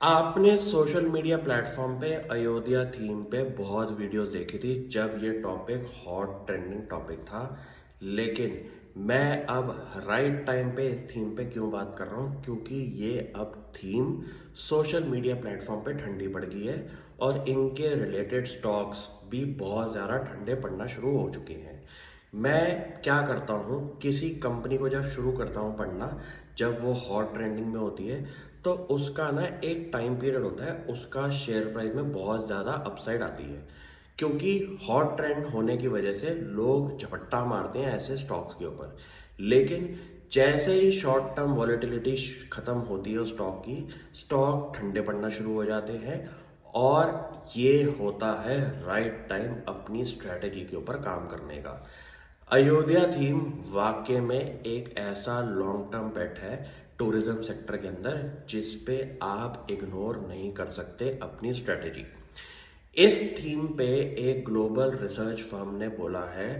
आपने social media platform पे Ayodhya theme पे बहुत वीडियोस देखी थी जब ये टॉपिक हॉट ट्रेंडिंग टॉपिक था। लेकिन मैं अब राइट टाइम पे इस थीम पे क्यों बात कर रहा हूँ, क्योंकि ये अब थीम सोशल मीडिया प्लेटफॉर्म पे ठंडी पड़ गई है और इनके रिलेटेड स्टॉक्स भी बहुत ज़्यादा ठंडे पड़ना शुरू हो चुके हैं। मैं क्या करता हूँ, किसी कंपनी को जब शुरू करता हूँ पढ़ना, जब वो हॉट ट्रेंडिंग में होती है तो उसका ना एक टाइम पीरियड होता है, उसका शेयर प्राइस में बहुत ज़्यादा अपसाइड आती है, क्योंकि हॉट ट्रेंड होने की वजह से लोग झपट्टा मारते हैं ऐसे स्टॉक्स के ऊपर। लेकिन जैसे ही शॉर्ट टर्म वॉलेटिलिटी खत्म होती है उस स्टॉक की, स्टॉक ठंडे पड़ना शुरू हो जाते हैं और ये होता है राइट टाइम अपनी स्ट्रेटेजी के ऊपर काम करने का। अयोध्या थीम वाकई में एक ऐसा लॉन्ग टर्म बेट है टूरिज्म सेक्टर के अंदर, जिस पे आप इग्नोर नहीं कर सकते अपनी स्ट्रेटेजी। इस थीम पे एक ग्लोबल रिसर्च फर्म ने बोला है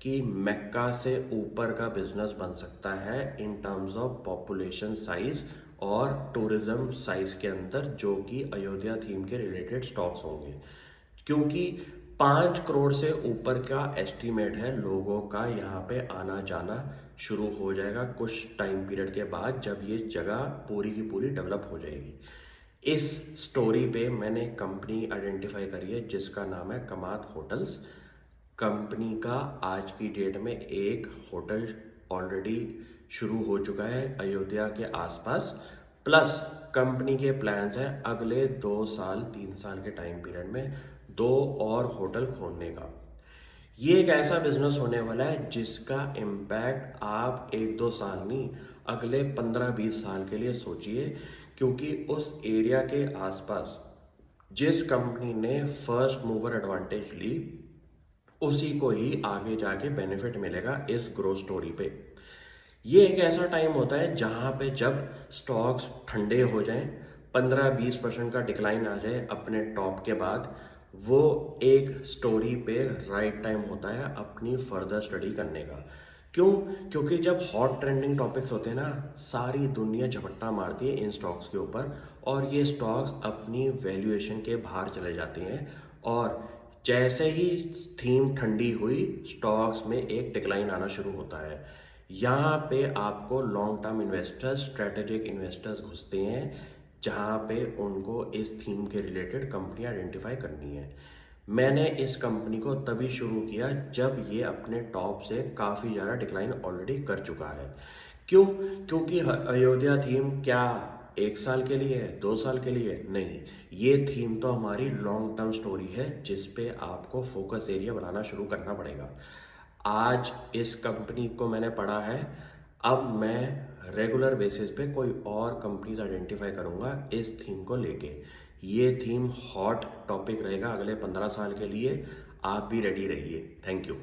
कि मक्का से ऊपर का बिजनेस बन सकता है in terms of population size और टूरिज्म साइज के अंदर, जो कि अयोध्या थीम के रिलेटेड स्टॉक्स होंगे। क्योंकि 5 करोड़ से ऊपर का एस्टीमेट है लोगों का यहाँ पे आना जाना शुरू हो जाएगा कुछ टाइम पीरियड के बाद, जब ये जगह पूरी की पूरी डेवलप हो जाएगी। इस स्टोरी पे मैंने कंपनी आइडेंटिफाई करी है जिसका नाम है कमात होटल्स। कंपनी का आज की डेट में एक होटल ऑलरेडी शुरू हो चुका है अयोध्या के आसपास, प्लस कंपनी के प्लान्स हैं अगले 2 साल 3 साल के टाइम पीरियड में 2 और होटल खोलने का। ये एक ऐसा बिजनेस होने वाला है जिसका इम्पैक्ट आप 1-2 साल नहीं, अगले 15-20 साल के लिए सोचिए। क्योंकि उस एरिया के आसपास जिस कंपनी ने फर्स्ट मूवर एडवांटेज ली, उसी को ही आगे जाके बेनिफिट मिलेगा इस ग्रोथ स्टोरी पे। ये एक ऐसा टाइम होता है जहां पे जब स्टॉक्स ठंडे हो जाएं, 15-20% का डिक्लाइन आ जाए अपने टॉप के बाद, वो एक स्टोरी पे राइट टाइम होता है अपनी फर्दर स्टडी करने का। क्यों? क्योंकि जब हॉट ट्रेंडिंग टॉपिक्स होते हैं ना, सारी दुनिया झपट्टा मारती है इन स्टॉक्स के ऊपर और ये स्टॉक्स अपनी वैल्यूएशन के बाहर चले जाते हैं। और जैसे ही थीम ठंडी हुई, स्टॉक्स में एक डिक्लाइन आना शुरू होता है। यहाँ पे आपको long term investors, strategic investors घुसते हैं, जहाँ पे उनको इस थीम के रिलेटेड कंपनी आइडेंटिफाई करनी है। मैंने इस कंपनी को तभी शुरू किया जब ये अपने टॉप से काफ़ी ज़्यादा डिक्लाइन ऑलरेडी कर चुका है। क्यों? क्योंकि अयोध्या थीम क्या 1 साल के लिए है, 2 साल के लिए नहीं, ये थीम तो हमारी लॉन्ग टर्म स्टोरी है जिस पे आपको फोकस एरिया बनाना शुरू करना पड़ेगा। आज इस कंपनी को मैंने पढ़ा है, अब मैं रेगुलर बेसिस पे कोई और कंपनीज आइडेंटिफाई करूंगा इस थीम को लेके। ये थीम हॉट टॉपिक रहेगा अगले 15 साल के लिए, आप भी रेडी रहिए। Thank you.